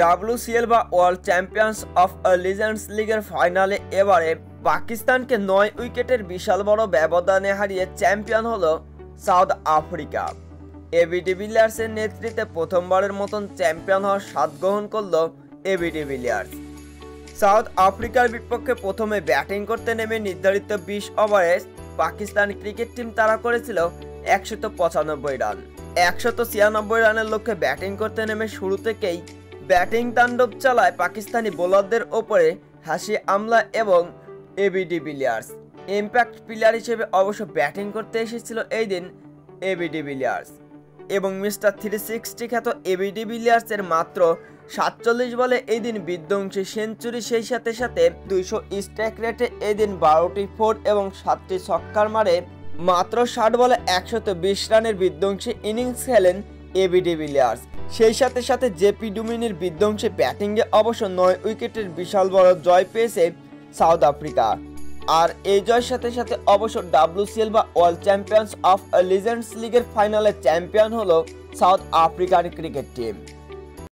WCL বা world champions of legends লিগের ফাইনালে এবারে পাকিস্তানকে 9 উইকেটের বিশাল বড় ব্যবধানে হারিয়ে চ্যাম্পিয়ন হলো সাউথ আফ্রিকা। এবি ডিভিলিয়ার্সের নেতৃত্বে প্রথমবারের মতন চ্যাম্পিয়ন হওয়ার স্বাদ গ্রহণ করল এবি ডিভিলিয়ার্স। সাউথ আফ্রিকার বিপক্ষে প্রথমে ব্যাটিং করতে নেমে নির্ধারিত 20 ওভারে পাকিস্তান ক্রিকেট টিম তাড়া করেছিল 195 রান। 196 রানের লক্ষ্যে ব্যাটিং করতে নেমে শুরু থেকেই ব্যাটিং তাণ্ডব চালায় পাকিস্তানি বোলারদের ওপরে হাসি আমলা এবং এবি ডিভিলিয়ার্স। ইম্প্যাক্ট প্লেয়ার হিসেবে অবশ্য ব্যাটিং করতে এসেছিল এই দিন এবি ডিভিলিয়ার্স এবং মিস্টার 360 খ্যাত এবি ডিভিলিয়ার্সের মাত্র 47 বলে এই দিন বিধ্বংসী সেঞ্চুরি, সেই সাথে সাথে 200 স্ট্রাইক রেটে এই দিন 12টি ফোর এবং 7টি ছক্কার মারে মাত্র 60 বলে 120 রানের বিধ্বংসী ইনিংস খেলেন এবি ডিভিলিয়ার্স। সেই সাথে সাথে জেপি ডুমিনির বিধ্বংসী ব্যাটিংয়ে অবশ্য 9 উইকেটের বিশাল বড় জয় পেয়েছে সাউথ আফ্রিকা। আর এই জয়ের সাথে সাথে অবশ্য WCL বা ওয়ার্ল্ড চ্যাম্পিয়ন্স অফ লিজেন্ডস লিগের ফাইনালে চ্যাম্পিয়ন হলো সাউথ আফ্রিকান ক্রিকেট টিম।